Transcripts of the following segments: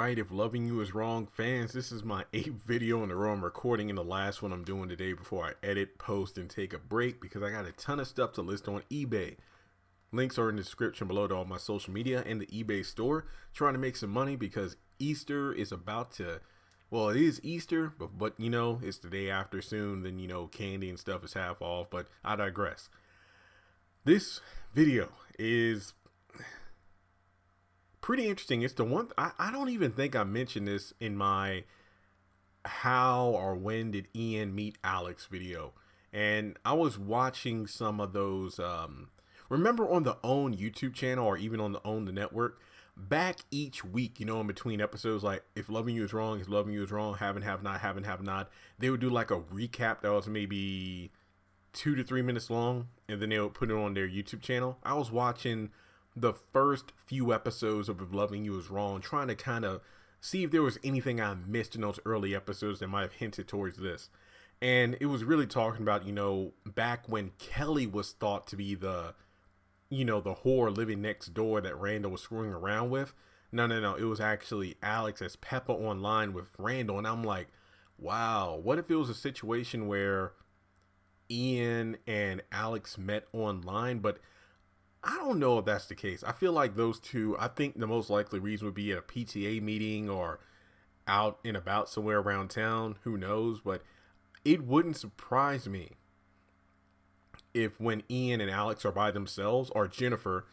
right, if loving you is wrong, fans, this is my 8th video in a row I'm recording, and the last one I'm doing today before I edit, post, and take a break because I got a ton of stuff to list on eBay. Links are in the description below to all my social media and the eBay store. Trying to make some money because Easter is about to, well, it is Easter, but you know, it's the day after soon, then you know, candy and stuff is half off, but I digress. This video is pretty interesting. It's the one I don't even think I mentioned this in my how or when did Ian meet Alex video, and I was watching some of those remember on the OWN YouTube channel or even on the OWN the network back each week, you know, in between episodes, like if loving you is wrong, if loving you is wrong, have not, they would do like a recap that was maybe 2 to 3 minutes long, and then they would put it on their YouTube channel. I was watching the first few episodes of If Loving You Is Wrong, trying to kind of see if there was anything I missed in those early episodes that might have hinted towards this. And it was really talking about, you know, back when Kelly was thought to be the, you know, the whore living next door that Randall was screwing around with. No. It was actually Alex as Peppa online with Randall. And I'm like, wow, what if it was a situation where Ian and Alex met online? But I don't know if that's the case. I feel like those two, I think the most likely reason would be at a PTA meeting or out and about somewhere around town. Who knows? But it wouldn't surprise me if when Ian and Alex are by themselves, or Jennifer,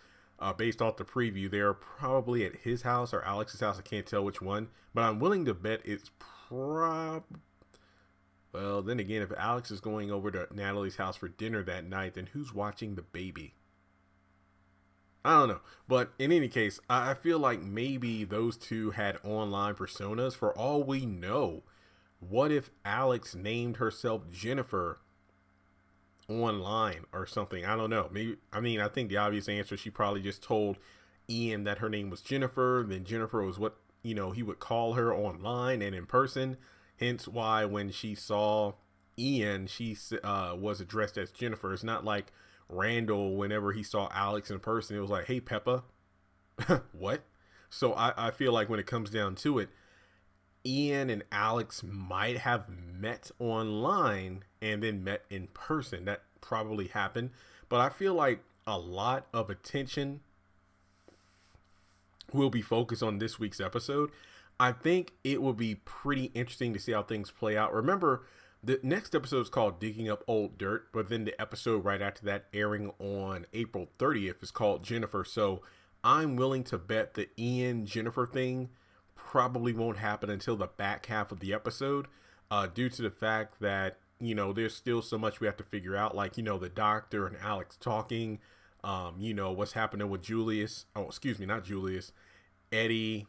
based off the preview, they're probably at his house or Alex's house. I can't tell which one, but I'm willing to bet it's well, then again, if Alex is going over to Natalie's house for dinner that night, then who's watching the baby? I don't know. But in any case, I feel like maybe those two had online personas. For all we know, what if Alex named herself Jennifer online or something? I don't know. Maybe, I mean, I think the obvious answer, she probably just told Ian that her name was Jennifer. Then Jennifer was what, you know, he would call her online and in person. Hence why when she saw Ian, she was addressed as Jennifer. It's not like Randall, whenever he saw Alex in person, it was like, hey, Peppa. What? So I feel like when it comes down to it, Ian and Alex might have met online and then met in person. That probably happened. But I feel like a lot of attention will be focused on this week's episode. I think it will be pretty interesting to see how things play out. Remember, the next episode is called Digging Up Old Dirt, but then the episode right after that, airing on April 30th, is called Jennifer. So I'm willing to bet the Ian Jennifer thing probably won't happen until the back half of the episode, due to the fact that, you know, there's still so much we have to figure out, like, you know, the doctor and Alex talking, you know, what's happening with Julius. Oh, excuse me, not Julius, Eddie.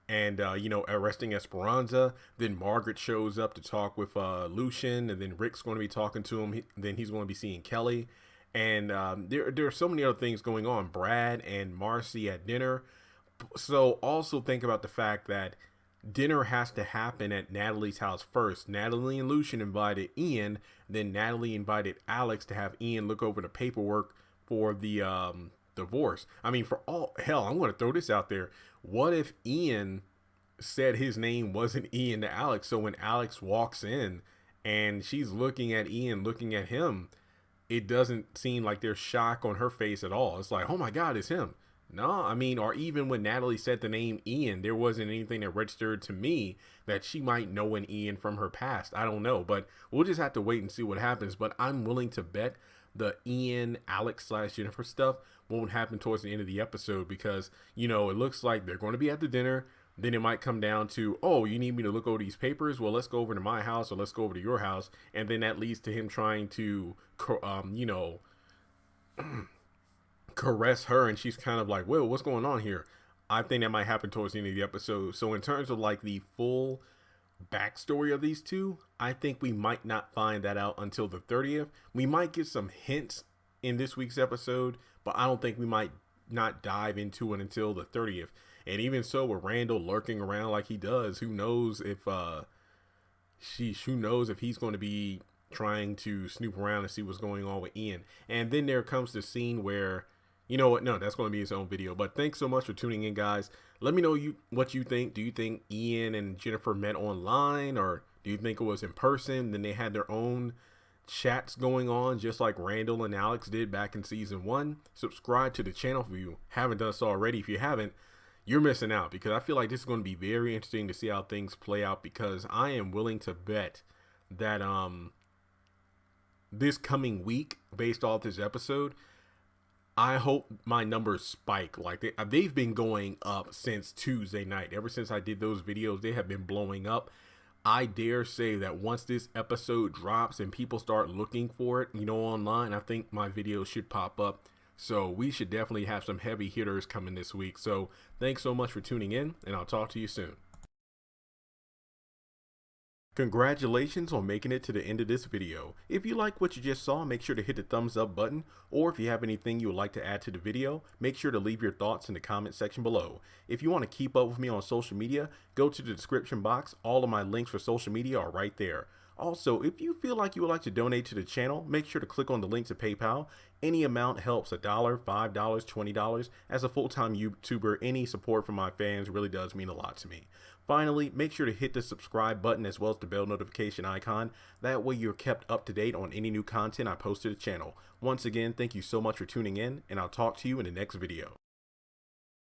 And, you know, arresting Esperanza. Then Margaret shows up to talk with Lucian, and then Rick's going to be talking to him. Then he's going to be seeing Kelly. And there are so many other things going on. Brad and Marcy at dinner. So also think about the fact that dinner has to happen at Natalie's house first. Natalie and Lucian invited Ian. Then Natalie invited Alex to have Ian look over the paperwork for the divorce. I mean, for all hell, I'm going to throw this out there. What if Ian said his name wasn't Ian to Alex? So when Alex walks in and she's looking at Ian, looking at him, it doesn't seem like there's shock on her face at all. It's like, oh my God, it's him. No, I mean, or even when Natalie said the name Ian, there wasn't anything that registered to me that she might know an Ian from her past. I don't know, but we'll just have to wait and see what happens. But I'm willing to bet the Ian, Alex / Jennifer stuff won't happen towards the end of the episode, because, you know, it looks like they're going to be at the dinner. Then it might come down to, oh, you need me to look over these papers? Well, let's go over to my house, or let's go over to your house. And then that leads to him trying to, you know, caress her. And she's kind of like, whoa, what's going on here? I think that might happen towards the end of the episode. So in terms of like the full backstory of these two, I think we might not find that out until the 30th. We might get some hints in this week's episode, but I don't think we might not dive into it until the 30th. And even so, with Randall lurking around like he does, who knows if he's going to be trying to snoop around and see what's going on with Ian. And then there comes the scene where You know what? No, that's going to be his own video. But thanks so much for tuning in, guys. Let me know what you think. Do you think Ian and Jennifer met online, or do you think it was in person? Then they had their own chats going on, just like Randall and Alex did back in season 1. Subscribe to the channel if you haven't done so already. If you haven't, you're missing out, because I feel like this is going to be very interesting to see how things play out, because I am willing to bet that this coming week, based off this episode, I hope my numbers spike. Like they've been going up since Tuesday night. Ever since I did those videos, they have been blowing up. I dare say that once this episode drops and people start looking for it, online, I think my videos should pop up. So we should definitely have some heavy hitters coming this week. So thanks so much for tuning in, and I'll talk to you soon. Congratulations on making it to the end of this video. If you like what you just saw, make sure to hit the thumbs up button, or if you have anything you would like to add to the video, make sure to leave your thoughts in the comment section below. If you want to keep up with me on social media, go to the description box. All of my links for social media are right there. Also, if you feel like you would like to donate to the channel, make sure to click on the link to PayPal. Any amount helps. $1, $5, $20. As a full-time YouTuber, any support from my fans really does mean a lot to me. Finally, make sure to hit the subscribe button as well as the bell notification icon. That way you're kept up to date on any new content I post to the channel. Once again, thank you so much for tuning in, and I'll talk to you in the next video.